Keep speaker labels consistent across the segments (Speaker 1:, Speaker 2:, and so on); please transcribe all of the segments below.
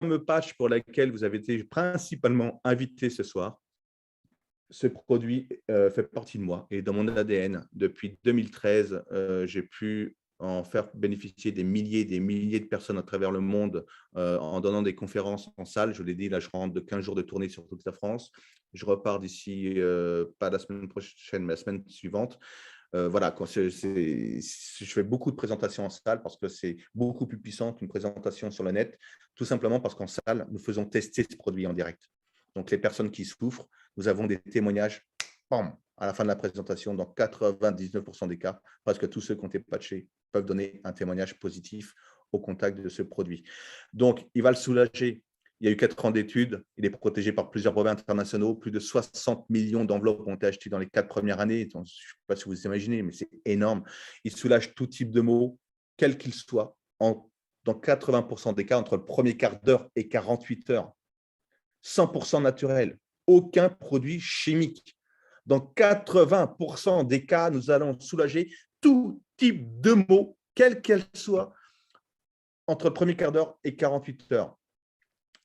Speaker 1: fameux patch pour lequel vous avez été principalement invité ce soir, ce produit fait partie de moi et dans mon ADN. Depuis 2013, j'ai pu en faire bénéficier des milliers de personnes à travers le monde en donnant des conférences en salle. Je vous l'ai dit, là, je rentre de 15 jours de tournée sur toute la France. Je repars d'ici, pas la semaine prochaine, mais la semaine suivante. Voilà, je fais beaucoup de présentations en salle parce que c'est beaucoup plus puissant qu'une présentation sur le net, tout simplement parce qu'en salle, nous faisons tester ce produit en direct. Donc, les personnes qui souffrent, nous avons des témoignages bam, à la fin de la présentation. Dans 99% des cas, presque tous ceux qui ont été patchés peuvent donner un témoignage positif au contact de ce produit. Donc, il va le soulager. Il y a eu 4 ans d'études. Il est protégé par plusieurs brevets internationaux. Plus de 60 millions d'enveloppes ont été achetées dans les 4 premières années. Donc, je ne sais pas si vous imaginez, mais c'est énorme. Il soulage tout type de maux, quel qu'il soit, dans 80% des cas, entre le premier quart d'heure et 48 heures. 100% naturel, aucun produit chimique. Dans 80% des cas, nous allons soulager tout type de maux, quelle qu'elle soit, entre le premier quart d'heure et 48 heures.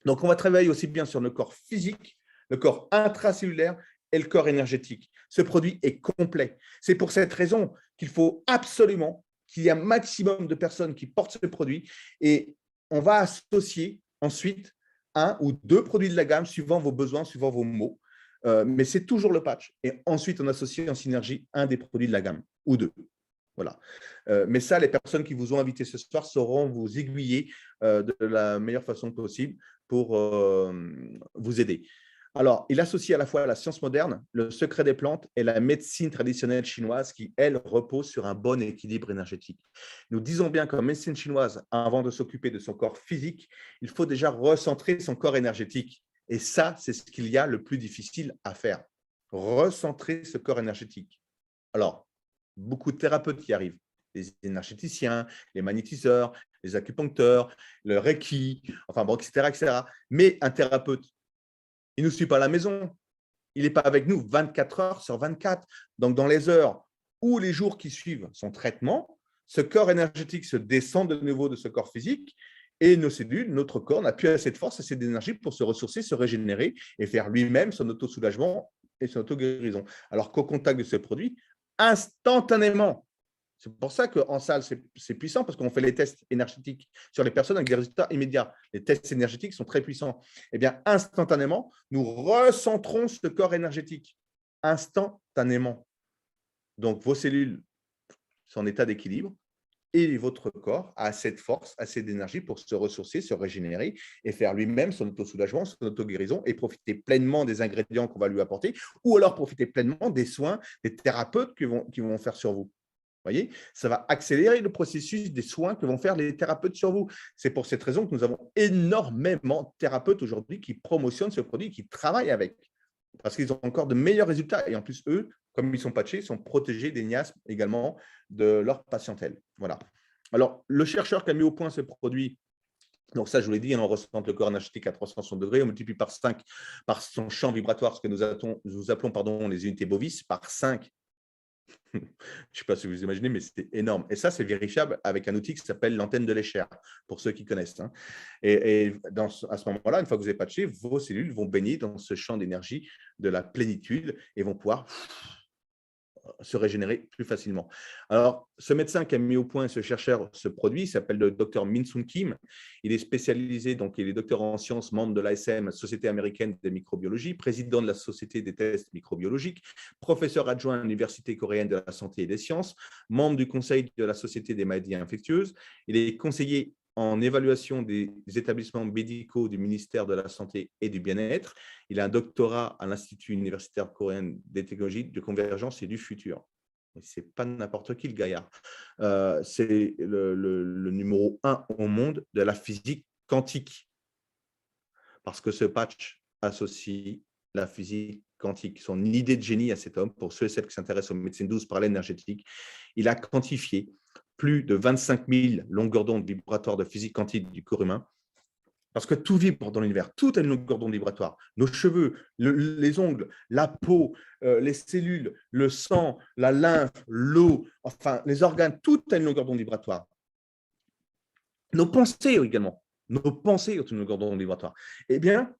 Speaker 1: Donc, on va travailler aussi bien sur le corps physique, le corps intracellulaire et le corps énergétique. Ce produit est complet. C'est pour cette raison qu'il faut absolument qu'il y ait un maximum de personnes qui portent ce produit et on va associer ensuite 1 ou 2 produits de la gamme suivant vos besoins, suivant vos maux. Mais c'est toujours le patch. Et ensuite, on associe en synergie un des produits de la gamme ou 2. Voilà. Mais ça, les personnes qui vous ont invité ce soir sauront vous aiguiller de la meilleure façon possible pour vous aider. Alors, il associe à la fois la science moderne, le secret des plantes et la médecine traditionnelle chinoise qui, elle, repose sur un bon équilibre énergétique. Nous disons bien qu'en médecine chinoise, avant de s'occuper de son corps physique, il faut déjà recentrer son corps énergétique. Et ça, c'est ce qu'il y a le plus difficile à faire. Recentrer ce corps énergétique. Alors, beaucoup de thérapeutes y arrivent. Les énergéticiens, les magnétiseurs, les acupuncteurs, le Reiki, enfin bon, etc., etc. Mais un thérapeute, il ne nous suit pas à la maison. Il n'est pas avec nous 24 heures sur 24. Donc, dans les heures ou les jours qui suivent son traitement, ce corps énergétique se descend de nouveau de ce corps physique et nos cellules, notre corps n'a plus assez de force, assez d'énergie pour se ressourcer, se régénérer et faire lui-même son auto-soulagement et son auto-guérison. Alors qu'au contact de ce produit, instantanément, c'est pour ça qu'en salle, c'est puissant parce qu'on fait les tests énergétiques sur les personnes avec des résultats immédiats. Les tests énergétiques sont très puissants. Eh bien, instantanément, nous recentrons ce corps énergétique. Instantanément. Donc, vos cellules sont en état d'équilibre et votre corps a assez de force, assez d'énergie pour se ressourcer, se régénérer et faire lui-même son auto-soulagement, son auto-guérison et profiter pleinement des ingrédients qu'on va lui apporter ou alors profiter pleinement des soins des thérapeutes qui vont faire sur vous. Voyez, ça va accélérer le processus des soins que vont faire les thérapeutes sur vous. C'est pour cette raison que nous avons énormément de thérapeutes aujourd'hui qui promotionnent ce produit, qui travaillent avec, parce qu'ils ont encore de meilleurs résultats. Et en plus, eux, comme ils sont patchés, sont protégés des miasmes également de leur patientèle. Voilà. Alors, le chercheur qui a mis au point ce produit, donc ça, je vous l'ai dit, on ressent le corps énergétique à 360 degrés, on multiplie par 5 par son champ vibratoire, ce que nous appelons les unités bovis, par 5. Je ne sais pas si vous imaginez, mais c'est énorme. Et ça, c'est vérifiable avec un outil qui s'appelle l'antenne de l'Escher, pour ceux qui connaissent. Hein. Et à ce moment-là, une fois que vous avez patché, vos cellules vont baigner dans ce champ d'énergie de la plénitude et vont pouvoir se régénérer plus facilement. Alors, ce médecin qui a mis au point, ce chercheur, ce produit, s'appelle le docteur Min-Sun Kim. Il est spécialisé, donc il est docteur en sciences, membre de l'ASM, Société américaine de microbiologie, président de la Société des tests microbiologiques, professeur adjoint à l'Université coréenne de la santé et des sciences, membre du conseil de la Société des maladies infectieuses. Il est conseiller en évaluation des établissements médicaux du ministère de la Santé et du Bien-être. Il a un doctorat à l'Institut universitaire coréen des technologies de convergence et du futur. Ce n'est pas n'importe qui, le gaillard. C'est le numéro 1 au monde de la physique quantique. Parce que ce patch associe la physique quantique. Son idée de génie à cet homme, pour ceux et celles qui s'intéressent aux médecines douces par l'énergétique, il a quantifié plus de 25 000 longueurs d'onde vibratoires de physique quantique du corps humain, parce que tout vibre dans l'univers, tout a une longueur d'onde vibratoire. Nos cheveux, les ongles, la peau, les cellules, le sang, la lymphe, l'eau, enfin les organes, tout a une longueur d'onde vibratoire. Nos pensées également. nos pensées autour de nos longueurs d'onde vibratoires. Eh bien,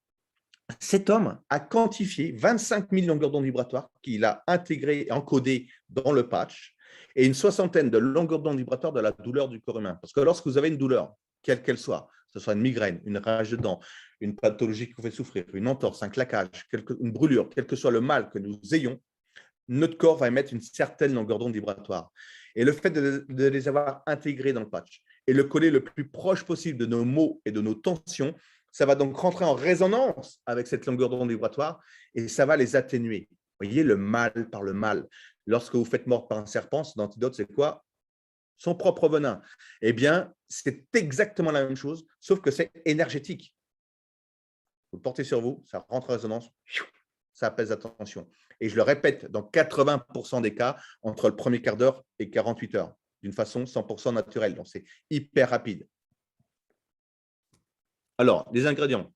Speaker 1: cet homme a quantifié 25 000 longueurs d'onde vibratoires qu'il a intégrées et encodées dans le patch et une soixantaine de longueurs d'onde vibratoires de la douleur du corps humain. Parce que lorsque vous avez une douleur, quelle qu'elle soit, que ce soit une migraine, une rage de dents, une pathologie qui vous fait souffrir, une entorse, un claquage, une brûlure, quel que soit le mal que nous ayons, notre corps va émettre une certaine longueur d'onde vibratoire. Et le fait de les avoir intégrés dans le patch et le coller le plus proche possible de nos maux et de nos tensions, ça va donc rentrer en résonance avec cette longueur d'onde vibratoire et ça va les atténuer. Vous voyez, le mal par le mal. Lorsque vous faites mordre par un serpent, son antidote, c'est quoi? Son propre venin. Eh bien, c'est exactement la même chose, sauf que c'est énergétique. Vous le portez sur vous, ça rentre en résonance, ça apaise la tension. Et je le répète, dans 80% des cas, entre le premier quart d'heure et 48 heures, d'une façon 100% naturelle. Donc, c'est hyper rapide. Alors, les ingrédients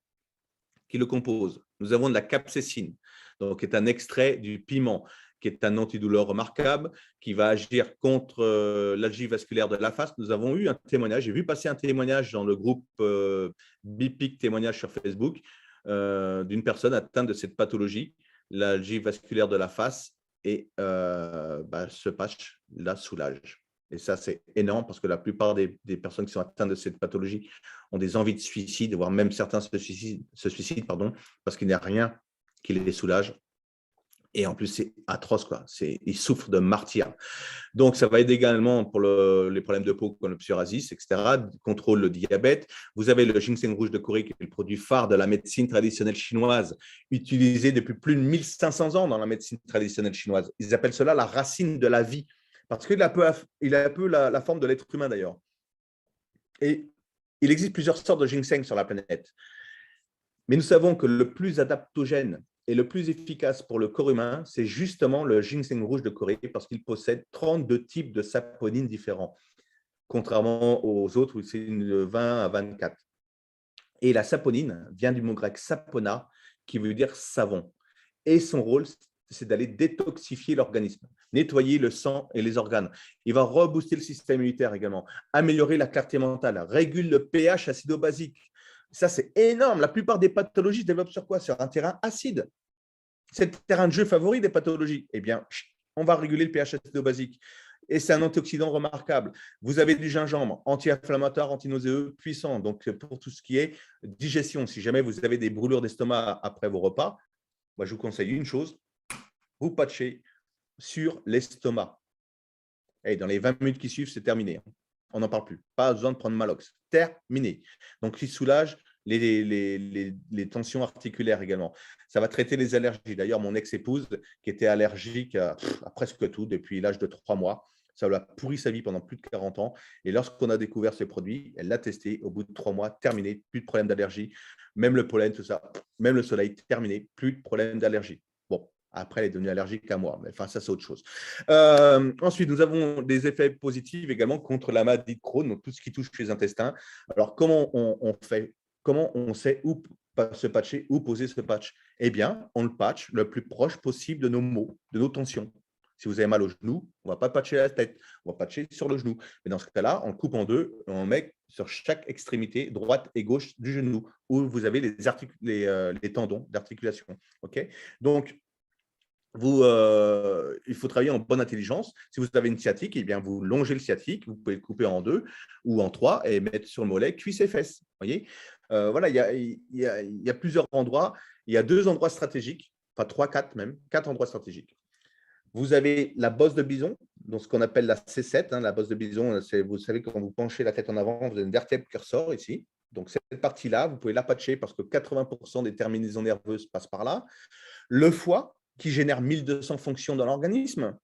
Speaker 1: qui le composent. Nous avons de la capsaïcine, donc qui est un extrait du piment, qui est un antidouleur remarquable, qui va agir contre l'algie vasculaire de la face. Nous avons eu un témoignage, j'ai vu passer un témoignage dans le groupe BIPIC témoignage sur Facebook d'une personne atteinte de cette pathologie, l'algie vasculaire de la face, et ce patch la soulage. Et ça, c'est énorme parce que la plupart des personnes qui sont atteintes de cette pathologie ont des envies de suicide, voire même certains se suicident parce qu'il n'y a rien qui les soulage. Et en plus, c'est atroce, quoi. Ils souffrent de martyrs. Donc, ça va aider également pour les problèmes de peau comme le psoriasis, etc., contrôle le diabète. Vous avez le ginseng rouge de Corée, qui est le produit phare de la médecine traditionnelle chinoise, utilisé depuis plus de 1500 ans dans la médecine traditionnelle chinoise. Ils appellent cela la racine de la vie, parce qu'il a un peu la forme de l'être humain, d'ailleurs. Et il existe plusieurs sortes de ginseng sur la planète. Mais nous savons que le plus adaptogène et le plus efficace pour le corps humain, c'est justement le ginseng rouge de Corée parce qu'il possède 32 types de saponines différents, contrairement aux autres où c'est de 20 à 24. Et la saponine vient du mot grec sapona, qui veut dire savon. Et son rôle, c'est d'aller détoxifier l'organisme, nettoyer le sang et les organes. Il va rebooster le système immunitaire également, améliorer la clarté mentale, régule le pH acido-basique. Ça, c'est énorme. La plupart des pathologies se développent sur quoi? Sur un terrain acide. C'est le terrain de jeu favori des pathologies. Eh bien, on va réguler le pH acido-basique. Et c'est un antioxydant remarquable. Vous avez du gingembre, anti-inflammatoire, anti-nauséeux, puissant. Donc, pour tout ce qui est digestion, si jamais vous avez des brûlures d'estomac après vos repas, moi, je vous conseille une chose, vous patchez sur l'estomac. Et dans les 20 minutes qui suivent, c'est terminé. On n'en parle plus. Pas besoin de prendre Malox. Terminé. Donc, il soulage les tensions articulaires également. Ça va traiter les allergies. D'ailleurs, mon ex-épouse, qui était allergique à presque tout depuis l'âge de 3 mois, ça lui a pourri sa vie pendant plus de 40 ans. Et lorsqu'on a découvert ce produit, elle l'a testé. Au bout de 3 mois, terminé. Plus de problème d'allergie. Même le pollen, tout ça. Même le soleil, terminé. Plus de problème d'allergie. Bon, après, elle est devenue allergique à moi. Mais enfin, ça, c'est autre chose. Ensuite, nous avons des effets positifs également contre la maladie de Crohn, donc tout ce qui touche les intestins. Alors, comment on fait? Comment on sait où se patcher, où poser ce patch? Eh bien, on le patch le plus proche possible de nos maux, de nos tensions. Si vous avez mal au genou, on ne va pas patcher la tête, on va patcher sur le genou. Mais dans ce cas-là, on le coupe en deux, on le met sur chaque extrémité, droite et gauche du genou, où vous avez les tendons d'articulation. Okay, donc, il faut travailler en bonne intelligence. Si vous avez une sciatique, eh bien, vous longez le sciatique, vous pouvez le couper en deux ou en trois et mettre sur le mollet, cuisses et fesses. Voyez, voilà, il y a plusieurs endroits. Il y a 2 endroits stratégiques, enfin 3, 4 même, 4 endroits stratégiques. Vous avez la bosse de bison, donc ce qu'on appelle la C7. La bosse de bison, vous savez, quand vous penchez la tête en avant, vous avez une vertèbre qui ressort ici. Donc, cette partie-là, vous pouvez la patcher parce que 80% des terminaisons nerveuses passent par là. Le foie, qui génère 1200 fonctions dans l'organisme.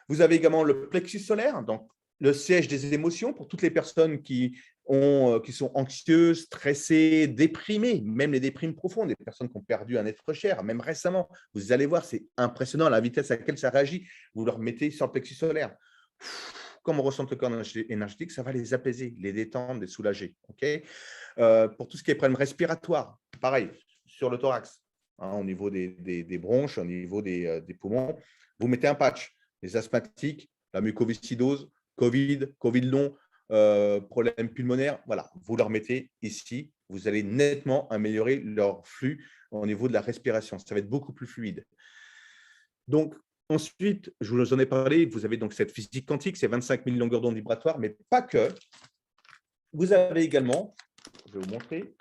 Speaker 1: Vous avez également le plexus solaire, donc le siège des émotions pour toutes les personnes qui sont anxieuses, stressées, déprimées, même les déprimes profondes, les personnes qui ont perdu un être cher, même récemment. Vous allez voir, c'est impressionnant la vitesse à laquelle ça réagit. Vous leur mettez sur le plexus solaire. Comme on ressent le corps énergétique, ça va les apaiser, les détendre, les soulager. Okay, pour tout ce qui est problème respiratoire, pareil, sur le thorax, au niveau des bronches, au niveau des poumons, vous mettez un patch. Les asthmatiques, la mucoviscidose, Covid long, problèmes pulmonaires, voilà, vous leur mettez ici, vous allez nettement améliorer leur flux au niveau de la respiration. Ça va être beaucoup plus fluide. Donc, ensuite, je vous en ai parlé, vous avez donc cette physique quantique, c'est 25 000 longueurs d'onde vibratoires, mais pas que. Vous avez également, je vais vous montrer,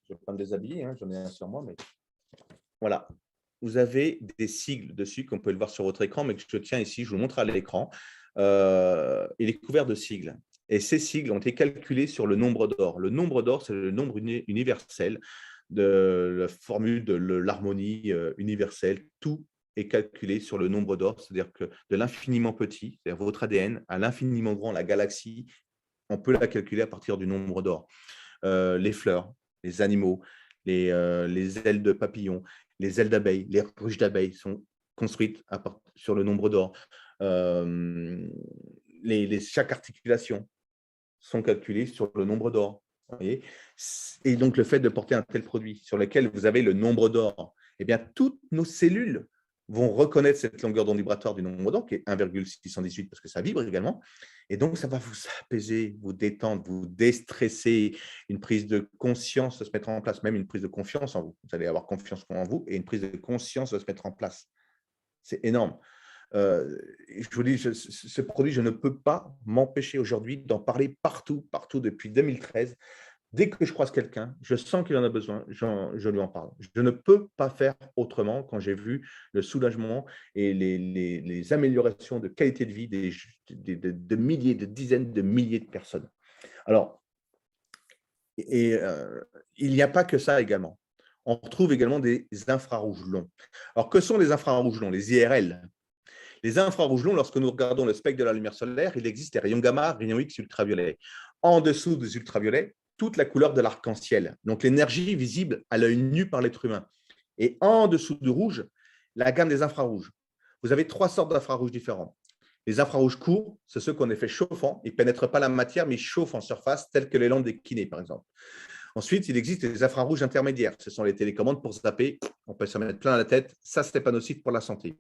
Speaker 1: je vais pas me déshabiller, hein, j'en ai un sur moi, mais voilà. Vous avez des sigles dessus, qu'on peut le voir sur votre écran, mais que je tiens ici, je vous le montre à l'écran. Il est couvert de sigles. Et ces sigles ont été calculés sur le nombre d'or. Le nombre d'or, c'est le nombre universel de la formule de l'harmonie universelle. Tout est calculé sur le nombre d'or, c'est-à-dire que de l'infiniment petit, c'est-à-dire votre ADN, à l'infiniment grand, la galaxie, on peut la calculer à partir du nombre d'or. Les fleurs, les animaux, les ailes de papillons, les ailes d'abeilles, les ruches d'abeilles sont construites sur le nombre d'or. Chaque articulation sont calculées sur le nombre d'or. Et donc, le fait de porter un tel produit sur lequel vous avez le nombre d'or, eh bien, toutes nos cellules vont reconnaître cette longueur d'onde vibratoire du nombre d'or, qui est 1,618, parce que ça vibre également. Et donc, ça va vous apaiser, vous détendre, vous déstresser, une prise de conscience va se mettre en place, même une prise de confiance en vous. Vous allez avoir confiance en vous et une prise de conscience va se mettre en place. C'est énorme. Je vous dis, ce produit, je ne peux pas m'empêcher aujourd'hui d'en parler partout, partout depuis 2013. Dès que je croise quelqu'un, je sens qu'il en a besoin, je lui en parle. Je ne peux pas faire autrement quand j'ai vu le soulagement et les améliorations de qualité de vie de milliers, de dizaines de milliers de personnes. Alors, il n'y a pas que ça également. On retrouve également des infrarouges longs. Alors, que sont les infrarouges longs? Les IRL. Les infrarouges longs, lorsque nous regardons le spectre de la lumière solaire, il existe les rayons gamma, rayons X, ultraviolets. En dessous des ultraviolets, toute la couleur de l'arc-en-ciel. Donc, l'énergie visible à l'œil nu par l'être humain. Et en dessous du rouge, la gamme des infrarouges. Vous avez 3 sortes d'infrarouges différents. Les infrarouges courts, c'est ceux qu'on effet chauffants. Ils ne pénètrent pas la matière, mais ils chauffent en surface, tels que les lampes des kinés, par exemple. Ensuite, il existe les infrarouges intermédiaires. Ce sont les télécommandes pour zapper. On peut se mettre plein la tête. Ça, ce n'est pas nocif pour la santé.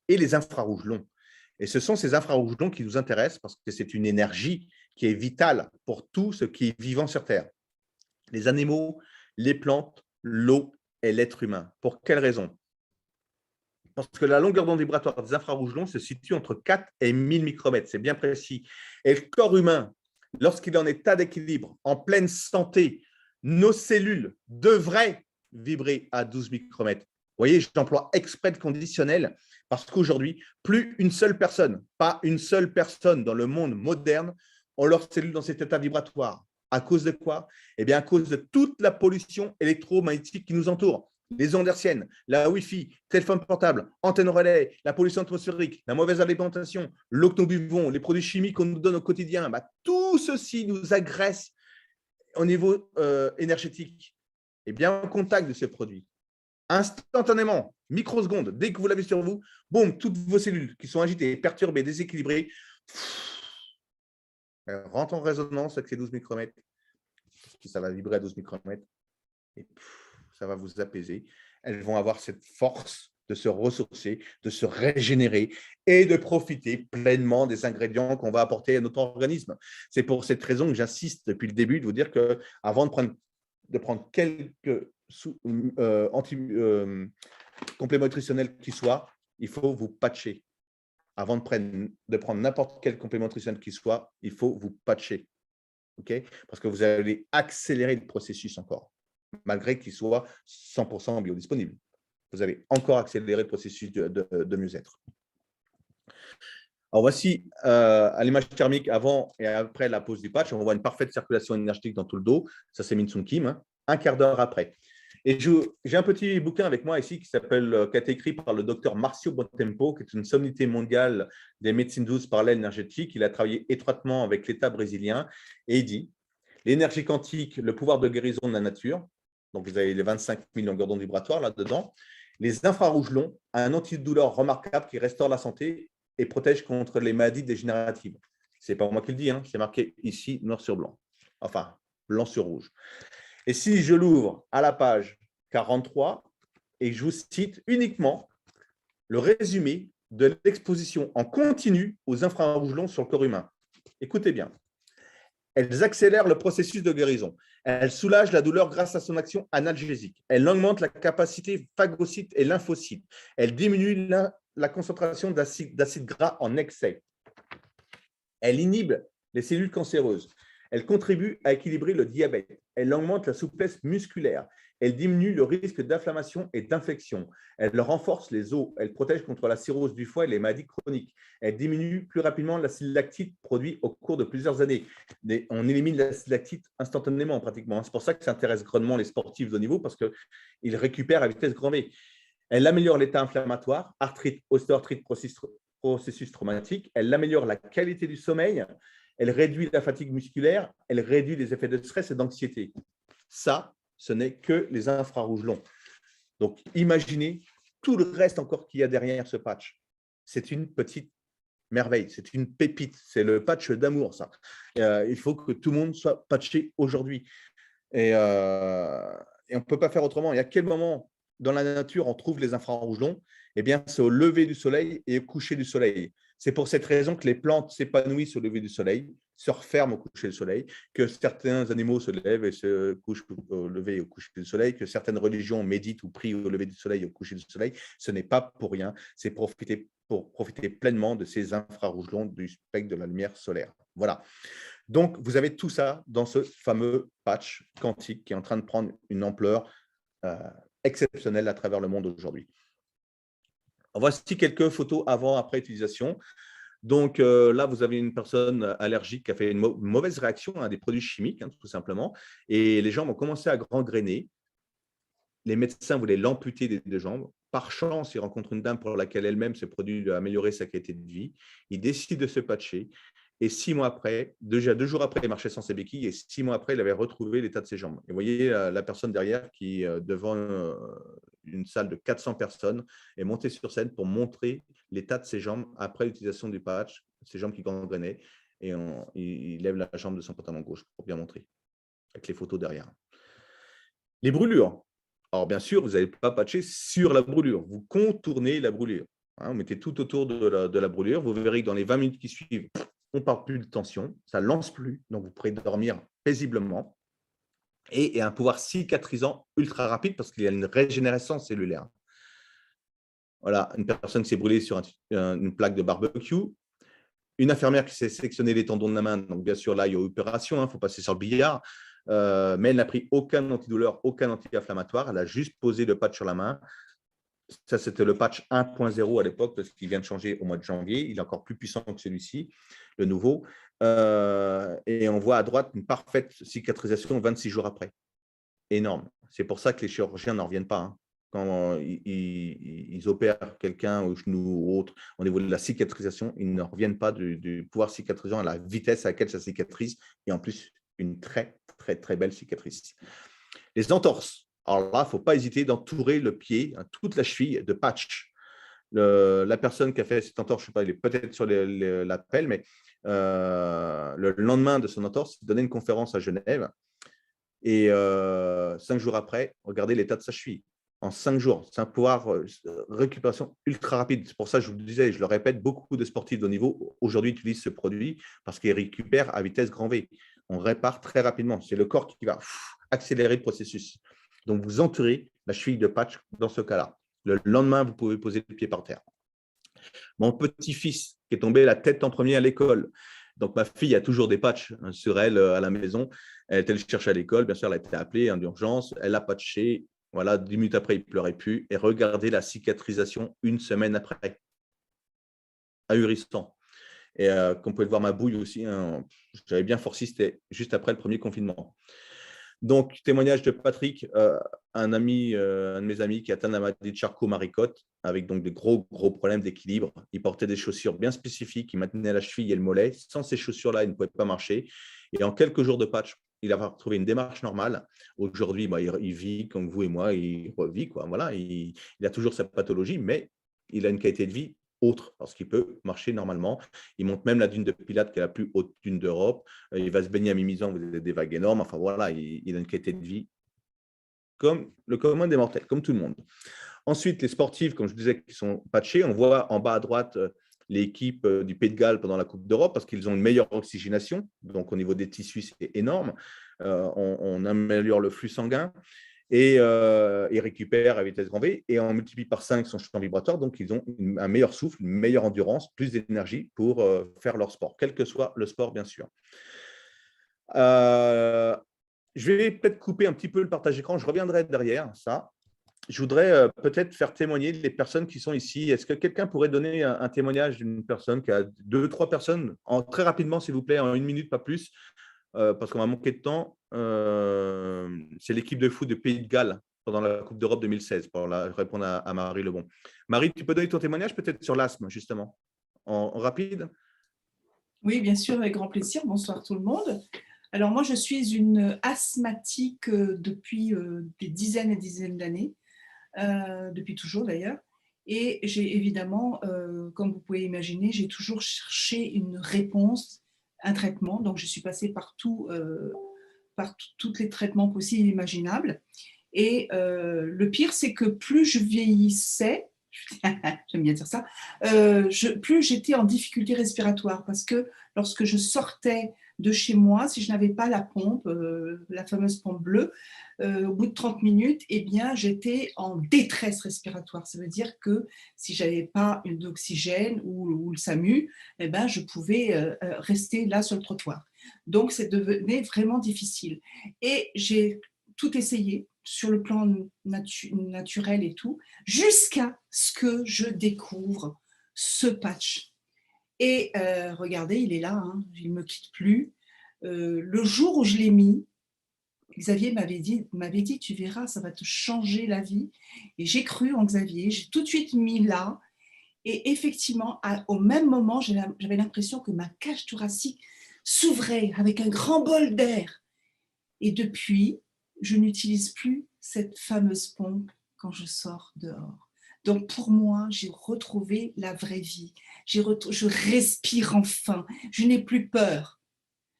Speaker 1: Et les infrarouges longs. Et ce sont ces infrarouges longs qui nous intéressent parce que c'est une énergie qui est vitale pour tout ce qui est vivant sur Terre. Les animaux, les plantes, l'eau et l'être humain. Pour quelle raison? Parce que la longueur d'onde vibratoire des infrarouges longs se situe entre 4 et 1000 micromètres. C'est bien précis. Et le corps humain, lorsqu'il est en état d'équilibre, en pleine santé, nos cellules devraient vibrer à 12 micromètres. Vous voyez, j'emploie exprès le conditionnel parce qu'aujourd'hui, plus une seule personne, pas une seule personne dans le monde moderne, ont leurs cellules dans cet état vibratoire. À cause de quoi? Eh bien, à cause de toute la pollution électromagnétique qui nous entoure. Les ondes hertziennes, la Wi-Fi, téléphone portable, antenne relais, la pollution atmosphérique, la mauvaise alimentation, l'eau que nous buvons, les produits chimiques qu'on nous donne au quotidien, tout ceci nous agresse au niveau énergétique. Et bien, en contact de ces produits, instantanément, microsecondes, dès que vous l'avez sur vous, boum, toutes vos cellules qui sont agitées, perturbées, déséquilibrées, rentrent en résonance avec ces 12 micromètres. Ça va vibrer à 12 micromètres. Et ça va vous apaiser. Elles vont avoir cette force de se ressourcer, de se régénérer et de profiter pleinement des ingrédients qu'on va apporter à notre organisme. C'est pour cette raison que j'insiste depuis le début de vous dire qu'avant de prendre quelques compléments nutritionnels qui soient, il faut vous patcher. Avant de prendre n'importe quel complément nutritionnel qui soit, il faut vous patcher. Okay? Parce que vous allez accélérer le processus encore, malgré qu'il soit 100% biodisponible. Vous allez encore accélérer le processus de mieux-être. Alors voici à l'image thermique avant et après la pose du patch, on voit une parfaite circulation énergétique dans tout le dos. Ça, c'est Min Sun Kim, hein, un quart d'heure après. Et j'ai un petit bouquin avec moi ici qui a été écrit par le docteur Marcio Bontempo, qui est une sommité mondiale des médecines douces par l'aile énergétique. Il a travaillé étroitement avec l'État brésilien et il dit l'énergie quantique, le pouvoir de guérison de la nature. Donc, vous avez les 25 000 longueurs d'onde vibratoires là-dedans. Les infrarouges longs, un antidouleur remarquable qui restaure la santé et protège contre les maladies dégénératives. Ce n'est pas moi qui le dis, hein, c'est marqué ici, noir sur blanc. Enfin, blanc sur rouge. Et si je l'ouvre à la page 43 et je vous cite uniquement le résumé de l'exposition en continu aux infrarouges longs sur le corps humain. Écoutez bien. Elles accélèrent le processus de guérison. Elles soulagent la douleur grâce à son action analgésique. Elles augmentent la capacité phagocyte et lymphocyte. Elles diminuent la concentration d'acide gras en excès. Elles inhibent les cellules cancéreuses. Elles contribuent à équilibrer le diabète. Elles augmentent la souplesse musculaire. Elles diminuent le risque d'inflammation et d'infection. Elles renforcent les os. Elles protègent contre la cirrhose du foie et les maladies chroniques. Elles diminuent plus rapidement l'acide lactique produit au cours de plusieurs années. On élimine l'acide lactique instantanément, pratiquement. C'est pour ça que ça intéresse grandement les sportifs de haut niveau, parce qu'ils récupèrent à vitesse grand V. Elle améliore l'état inflammatoire, arthrite, ostéoarthrite, processus traumatique. Elle améliore la qualité du sommeil. Elle réduit la fatigue musculaire. Elle réduit les effets de stress et d'anxiété. Ça, ce n'est que les infrarouges longs. Donc, imaginez tout le reste encore qu'il y a derrière ce patch. C'est une petite merveille, c'est une pépite, c'est le patch d'amour, ça. Il faut que tout le monde soit patché aujourd'hui. Et on ne peut pas faire autrement. Et à quel moment dans la nature on trouve les infrarouges longs? Eh bien, c'est au lever du soleil et au coucher du soleil. C'est pour cette raison que les plantes s'épanouissent au lever du soleil, se referment au coucher du soleil, que certains animaux se lèvent et se couchent au lever et au coucher du soleil, que certaines religions méditent ou prient au lever du soleil et au coucher du soleil. Ce n'est pas pour rien, c'est pour profiter pleinement de ces infrarouges longs du spectre de la lumière solaire. Voilà. Donc, vous avez tout ça dans ce fameux patch quantique qui est en train de prendre une ampleur exceptionnelle à travers le monde aujourd'hui. Voici quelques photos avant-après utilisation. Donc là, vous avez une personne allergique qui a fait une mauvaise réaction à des produits chimiques, tout simplement. Et les jambes ont commencé à gangréner. Les médecins voulaient l'amputer des deux jambes. Par chance, il rencontre une dame pour laquelle elle-même ce produit a amélioré sa qualité de vie. Il décide de se patcher. Et 6 mois après, déjà 2 jours après, il marchait sans ses béquilles. Et 6 mois après, il avait retrouvé l'état de ses jambes. Et vous voyez la personne derrière qui, devant une salle de 400 personnes, est montée sur scène pour montrer l'état de ses jambes après l'utilisation du patch, ses jambes qui gangrénaient. Et il lève la jambe de son pantalon gauche pour bien montrer, avec les photos derrière. Les brûlures. Alors, bien sûr, vous n'allez pas patcher sur la brûlure. Vous contournez la brûlure. Vous mettez tout autour de la brûlure. Vous verrez que dans les 20 minutes qui suivent, on ne parle plus de tension. Ça ne lance plus. Donc, vous pourrez dormir paisiblement. Et un pouvoir cicatrisant ultra rapide parce qu'il y a une régénérescence cellulaire. Voilà, une personne qui s'est brûlée sur une plaque de barbecue. Une infirmière qui s'est sectionné les tendons de la main. Donc, bien sûr, là, il y a opération. Il faut passer sur le billard. Mais elle n'a pris aucun antidouleur, aucun anti-inflammatoire. Elle a juste posé le patch sur la main. Ça, c'était le patch 1.0 à l'époque, parce qu'il vient de changer au mois de janvier. Il est encore plus puissant que celui-ci, le nouveau. Et on voit à droite une parfaite cicatrisation 26 jours après. Énorme. C'est pour ça que les chirurgiens n'en reviennent pas. Quand ils opèrent quelqu'un au genou ou autre, au niveau de la cicatrisation, ils ne reviennent pas du pouvoir cicatrisant à la vitesse à laquelle ça cicatrise. Et en plus, une très, très, très belle cicatrice. Les entorses. Alors là, il ne faut pas hésiter d'entourer le pied, toute la cheville de patch. La personne qui a fait cette entorse, je ne sais pas, il est peut-être sur l'appel, mais le lendemain de son entorse, il donnait une conférence à Genève. Et 5 jours après, regardez l'état de sa cheville. En 5 jours, c'est un pouvoir récupération ultra rapide. C'est pour ça que je vous le disais, je le répète, beaucoup de sportifs de haut niveau aujourd'hui utilisent ce produit parce qu'ils récupèrent à vitesse grand V. On répare très rapidement. C'est le corps qui va accélérer le processus. Donc, vous entourez la cheville de patch dans ce cas-là. Le lendemain, vous pouvez poser le pied par terre. Mon petit-fils qui est tombé la tête en premier à l'école. Donc, ma fille a toujours des patchs sur elle à la maison. Elle était le chercher à l'école. Bien sûr, elle a été appelée en urgence. Elle a patché. Voilà, 10 minutes après, il ne pleurait plus. Et regardez la cicatrisation une semaine après. Ahurissant. Et comme vous pouvez le voir, ma bouille aussi, j'avais bien forci, c'était juste après le premier confinement. Donc, témoignage de Patrick, un de mes amis qui atteint la maladie de Charcot-Marie-Côte, avec donc des gros problèmes d'équilibre. Il portait des chaussures bien spécifiques, il maintenait la cheville et le mollet. Sans ces chaussures-là, il ne pouvait pas marcher. Et en quelques jours de patch, il a retrouvé une démarche normale. Aujourd'hui, il vit comme vous et moi, il revit, quoi. Voilà, il a toujours sa pathologie, mais il a une qualité de vie autre, parce qu'il peut marcher normalement. Il monte même la dune de Pilates, qui est la plus haute dune d'Europe. Il va se baigner à Mimizan, vous avez des vagues énormes. Enfin voilà, il a une qualité de vie comme le commun des mortels, comme tout le monde. Ensuite, les sportifs, comme je disais, qui sont patchés, on voit en bas à droite l'équipe du Pays de Galles pendant la Coupe d'Europe parce qu'ils ont une meilleure oxygénation. Donc, au niveau des tissus, c'est énorme. On améliore le flux sanguin et ils récupèrent à vitesse grand V et on multiplie par 5 son champ vibratoire. Donc, ils ont un meilleur souffle, une meilleure endurance, plus d'énergie pour faire leur sport, quel que soit le sport, bien sûr. Je vais peut-être couper un petit peu le partage écran. Je reviendrai derrière ça. Je voudrais peut-être faire témoigner les personnes qui sont ici. Est-ce que quelqu'un pourrait donner un témoignage d'une personne qui a 2, 3 personnes très rapidement, s'il vous plaît, en 1 minute, pas plus, parce qu'on va manquer de temps. C'est l'équipe de foot de Pays de Galles pendant la Coupe d'Europe 2016, pour répondre à Marie Lebon. Marie, tu peux donner ton témoignage peut-être sur l'asthme, justement, en rapide?
Speaker 2: Oui, bien sûr, avec grand plaisir. Bonsoir tout le monde. Alors moi, je suis une asthmatique depuis des dizaines et dizaines d'années, depuis toujours d'ailleurs. Et j'ai évidemment, comme vous pouvez imaginer, j'ai toujours cherché une réponse, un traitement. Donc je suis passée par tous les traitements possibles et imaginables. Et le pire, c'est que plus je vieillissais, j'aime bien dire ça, plus j'étais en difficulté respiratoire parce que lorsque je sortais de chez moi, si je n'avais pas la pompe, la fameuse pompe bleue, au bout de 30 minutes, eh bien, j'étais en détresse respiratoire. Ça veut dire que si je n'avais pas d'oxygène ou le SAMU, eh ben, je pouvais rester là sur le trottoir. Donc, ça devenait vraiment difficile. Et j'ai tout essayé sur le plan naturel et tout, jusqu'à ce que je découvre ce patch. Et regardez, il est là, hein, il ne me quitte plus. Le jour où je l'ai mis, Xavier m'avait dit, tu verras, ça va te changer la vie. Et j'ai cru en Xavier, j'ai tout de suite mis là. Et effectivement, au même moment, j'avais l'impression que ma cage thoracique s'ouvrait avec un grand bol d'air. Et depuis, je n'utilise plus cette fameuse pompe quand je sors dehors. Donc pour moi, j'ai retrouvé la vraie vie. Je respire enfin. Je n'ai plus peur.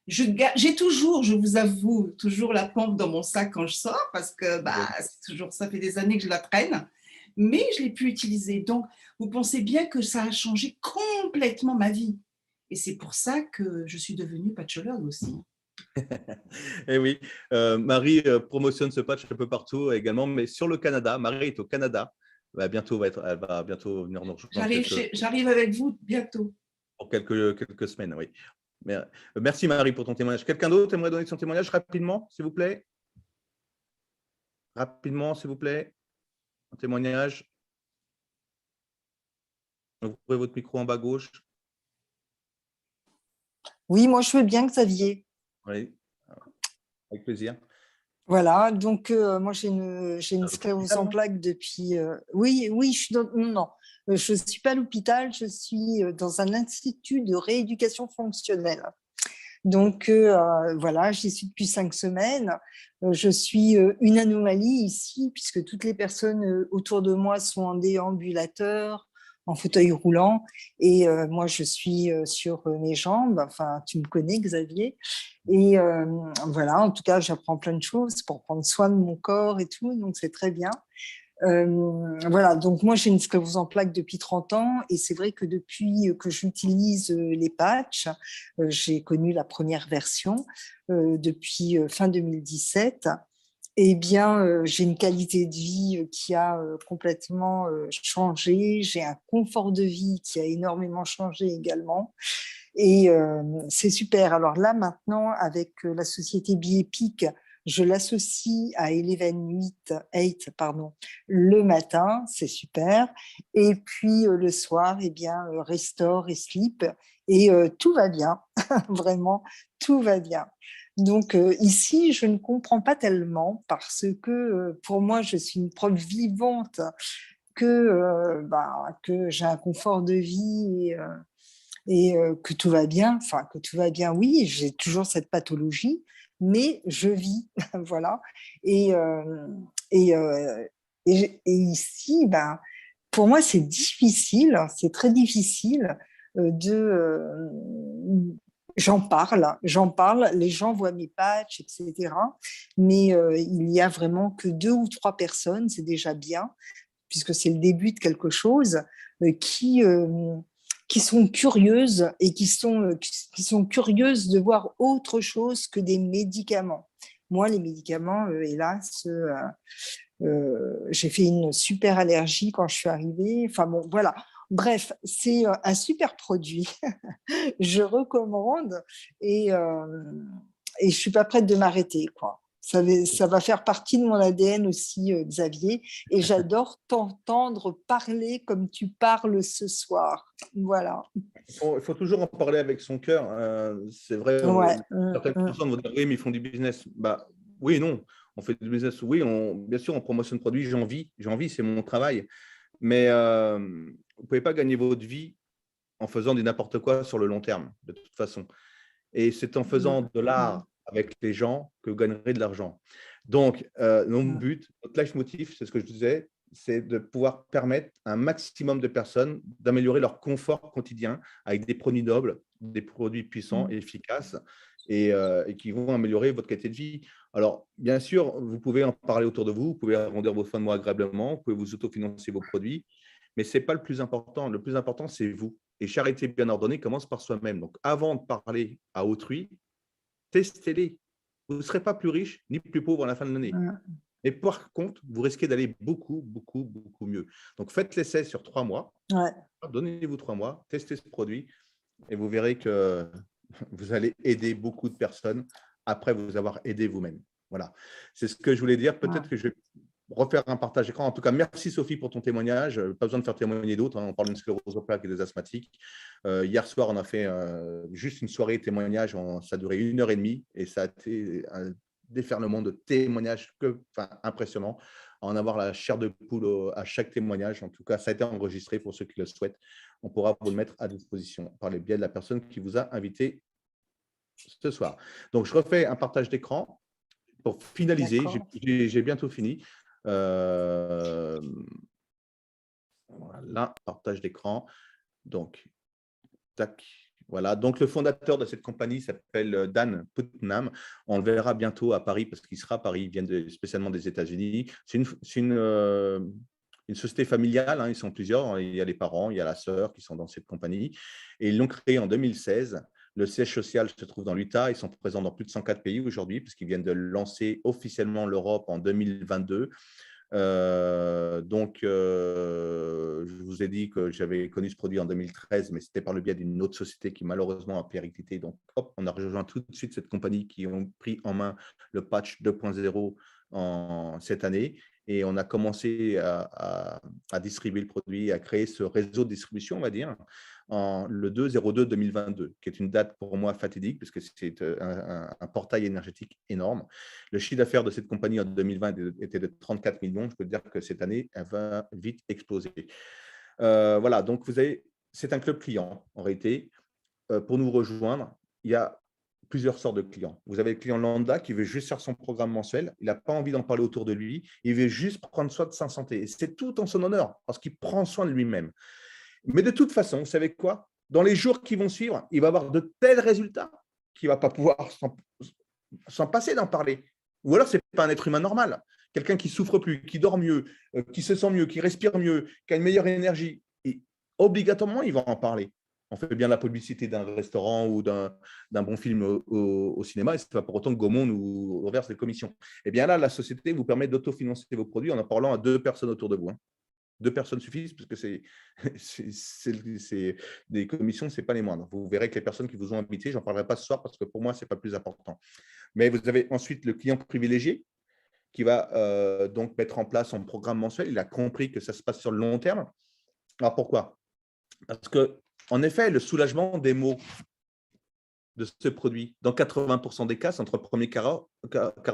Speaker 2: J'ai toujours, je vous avoue, toujours la pompe dans mon sac quand je sors parce que c'est toujours, ça fait des années que je la traîne, mais je ne l'ai plus utilisée. Donc, vous pensez bien que ça a changé complètement ma vie. Et c'est pour ça que je suis devenue patchologue aussi.
Speaker 1: Eh oui, Marie promotionne ce patch un peu partout également, mais sur le Canada. Marie est au Canada. Elle va bientôt venir nous rejoindre.
Speaker 2: J'arrive avec vous bientôt.
Speaker 1: Pour quelques semaines, oui. Merci Marie pour ton témoignage. Quelqu'un d'autre aimerait donner son témoignage rapidement, s'il vous plaît? Rapidement, s'il vous plaît. Un témoignage. Ouvrez votre micro en bas à gauche.
Speaker 3: Oui, moi je veux bien, Xavier.
Speaker 1: Oui, avec plaisir.
Speaker 3: Voilà, donc moi j'ai une sclérose en plaques depuis… oui, je suis non, je ne suis pas à l'hôpital, je suis dans un institut de rééducation fonctionnelle. Donc voilà, j'y suis depuis 5 semaines. Je suis une anomalie ici, puisque toutes les personnes autour de moi sont en déambulateur, en fauteuil roulant, et moi je suis sur mes jambes. Enfin, tu me connais, Xavier. Et voilà, en tout cas, j'apprends plein de choses pour prendre soin de mon corps et tout, donc c'est très bien. Voilà, donc moi j'ai une sclérose en plaques depuis 30 ans et c'est vrai que depuis que j'utilise les patchs, j'ai connu la première version depuis fin 2017. Eh bien, j'ai une qualité de vie qui a complètement changé, j'ai un confort de vie qui a énormément changé également. Et c'est super. Alors là, maintenant, avec la société Biepic, je l'associe à Eleven 8, pardon, le matin, c'est super. Et puis le soir, eh bien, Restore et Sleep. Et tout va bien, vraiment, tout va bien. Donc ici, je ne comprends pas tellement parce que pour moi, je suis une preuve vivante que j'ai un confort de vie et que tout va bien. Enfin, que tout va bien, oui, j'ai toujours cette pathologie, mais je vis, voilà. Et, et, euh, et ici, pour moi, c'est difficile, c'est très difficile de… j'en parle, les gens voient mes patchs, etc. Mais il y a vraiment que 2 ou 3 personnes, c'est déjà bien, puisque c'est le début de quelque chose, qui sont curieuses et qui sont curieuses de voir autre chose que des médicaments. Moi, les médicaments, hélas, j'ai fait une super allergie quand je suis arrivée. Enfin bon, voilà. Bref, c'est un super produit. Je recommande et je ne suis pas prête de m'arrêter, quoi. Ça va faire partie de mon ADN aussi, Xavier. Et j'adore t'entendre parler comme tu parles ce soir. Voilà.
Speaker 1: Il faut toujours en parler avec son cœur. C'est vrai,
Speaker 3: Ouais.
Speaker 1: certaines personnes vont dire oui, mais ils font du business. Bah, oui et non. On fait du business. Oui, bien sûr, on promotionne produit. J'en vis, c'est mon travail. Mais vous ne pouvez pas gagner votre vie en faisant du n'importe quoi sur le long terme, de toute façon. Et c'est en faisant de l'art avec les gens que vous gagnerez de l'argent. Donc, notre but, notre leitmotiv, c'est ce que je disais, c'est de pouvoir permettre à un maximum de personnes d'améliorer leur confort quotidien avec des produits nobles, des produits puissants et efficaces et qui vont améliorer votre qualité de vie. Alors, bien sûr, vous pouvez en parler autour de vous, vous pouvez arrondir vos fins de mois agréablement, vous pouvez vous autofinancer vos produits, mais ce n'est pas le plus important. Le plus important, c'est vous. Et charité bien ordonnée commence par soi-même. Donc, avant de parler à autrui, testez-les. Vous ne serez pas plus riche ni plus pauvre à la fin de l'année. Mais par contre, vous risquez d'aller beaucoup, beaucoup, beaucoup mieux. Donc, faites l'essai sur 3 mois.
Speaker 3: Ouais.
Speaker 1: Donnez-vous 3 mois, testez ce produit et vous verrez que vous allez aider beaucoup de personnes après vous avoir aidé vous-même. Voilà. C'est ce que je voulais dire. Peut-être que je vais refaire un partage d'écran. En tout cas, merci Sophie pour ton témoignage. Pas besoin de faire témoigner d'autres. On parle d'une sclérose en plaques et des asthmatiques. Hier soir, on a fait juste une soirée témoignage. Ça a duré 1h30 et ça a été un déferlement de témoignages impressionnant. En avoir la chair de poule à chaque témoignage. En tout cas, ça a été enregistré pour ceux qui le souhaitent. On pourra vous le mettre à disposition par le biais de la personne qui vous a invité ce soir. Donc, je refais un partage d'écran pour finaliser. J'ai bientôt fini. Voilà, partage d'écran. Donc, tac. Voilà, donc le fondateur de cette compagnie s'appelle Dan Putnam. On le verra bientôt à Paris parce qu'il sera à Paris. Il vient spécialement des États-Unis. C'est une société familiale. Ils sont plusieurs. Il y a les parents, il y a la sœur qui sont dans cette compagnie. Et ils l'ont créée en 2016. Le siège social se trouve dans l'Utah. Ils sont présents dans plus de 104 pays aujourd'hui puisqu'ils viennent de lancer officiellement l'Europe en 2022. Je vous ai dit que j'avais connu ce produit en 2013, mais c'était par le biais d'une autre société qui malheureusement a périclité. Donc, hop, on a rejoint tout de suite cette compagnie qui ont pris en main le patch 2.0 cette année. Et on a commencé à distribuer le produit, à créer ce réseau de distribution, on va dire, le 2/02/2022, qui est une date pour moi fatidique, parce que c'est un portail énergétique énorme. Le chiffre d'affaires de cette compagnie en 2020 était de 34 millions. Je peux dire que cette année, elle va vite exploser. Voilà, donc c'est un club client, en réalité. Pour nous rejoindre, il y a plusieurs sortes de clients. Vous avez le client lambda qui veut juste faire son programme mensuel. Il n'a pas envie d'en parler autour de lui. Il veut juste prendre soin de sa santé. Et c'est tout en son honneur parce qu'il prend soin de lui-même. Mais de toute façon, vous savez quoi? Dans les jours qui vont suivre, il va avoir de tels résultats qu'il ne va pas pouvoir s'en passer d'en parler. Ou alors, ce n'est pas un être humain normal. Quelqu'un qui souffre plus, qui dort mieux, qui se sent mieux, qui respire mieux, qui a une meilleure énergie. Et obligatoirement, il va en parler. On fait bien la publicité d'un restaurant ou d'un bon film au cinéma, et ce n'est pas pour autant que Gaumont nous reverse des commissions. Eh bien là, la société vous permet d'autofinancer vos produits en parlant à 2 personnes autour de vous. 2 personnes suffisent parce que des commissions, ce n'est pas les moindres. Vous verrez que les personnes qui vous ont invité, je n'en parlerai pas ce soir parce que pour moi, ce n'est pas le plus important. Mais vous avez ensuite le client privilégié qui va donc mettre en place son programme mensuel. Il a compris que ça se passe sur le long terme. Alors pourquoi? Parce qu'en effet, le soulagement des maux de ce produit, dans 80% des cas, c'est entre le premier quart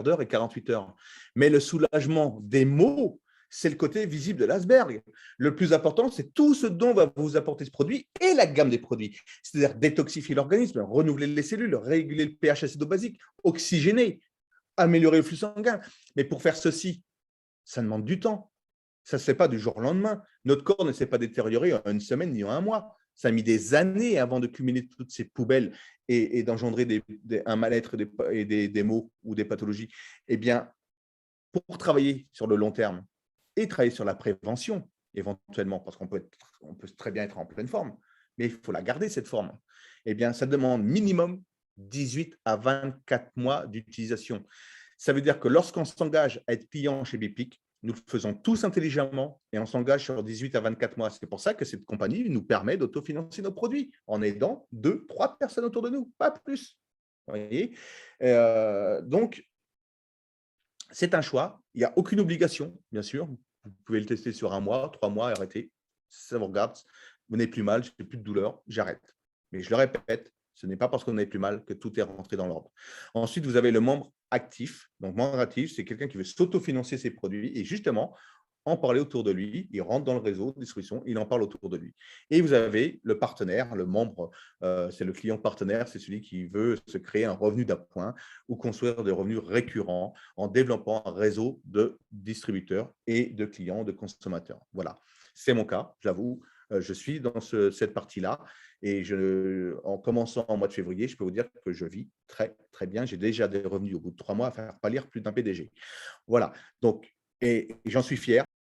Speaker 1: d'heure et 48 heures. Mais le soulagement des maux, c'est le côté visible de l'iceberg. Le plus important, c'est tout ce dont va vous apporter ce produit et la gamme des produits. C'est-à-dire détoxifier l'organisme, renouveler les cellules, réguler le pH acido basique, oxygéner, améliorer le flux sanguin. Mais pour faire ceci, ça demande du temps. Ça ne se fait pas du jour au lendemain. Notre corps ne s'est pas détérioré en une semaine ni en un mois. Ça a mis des années avant de cumuler toutes ces poubelles et d'engendrer un mal-être et des maux ou des pathologies. Eh bien, pour travailler sur le long terme et travailler sur la prévention, éventuellement, parce qu'on peut très bien être en pleine forme, mais il faut la garder, cette forme. Eh bien, ça demande minimum 18 à 24 mois d'utilisation. Ça veut dire que lorsqu'on s'engage à être client chez Bipic, nous le faisons tous intelligemment et on s'engage sur 18 à 24 mois. C'est pour ça que cette compagnie nous permet d'autofinancer nos produits en aidant 2, 3 personnes autour de nous, pas plus. Vous voyez. Donc, c'est un choix. Il n'y a aucune obligation, bien sûr. Vous pouvez le tester sur 1 mois, 3 mois, arrêtez. Ça vous regarde. Vous n'avez plus mal, je n'ai plus de douleur, j'arrête. Mais je le répète, ce n'est pas parce qu'on n'a plus mal que tout est rentré dans l'ordre. Ensuite, vous avez le membre actif. Donc, membre actif, c'est quelqu'un qui veut s'autofinancer ses produits et justement en parler autour de lui. Il rentre dans le réseau de distribution, il en parle autour de lui. Et vous avez le partenaire, le membre, c'est le client partenaire, c'est celui qui veut se créer un revenu d'appoint ou construire des revenus récurrents en développant un réseau de distributeurs et de clients, de consommateurs. Voilà, c'est mon cas, j'avoue. Je suis dans cette partie-là et en commençant en mois de février, je peux vous dire que je vis très, très bien. J'ai déjà des revenus au bout de 3 mois à faire pâlir plus d'un PDG. Voilà, donc, et j'en suis fier.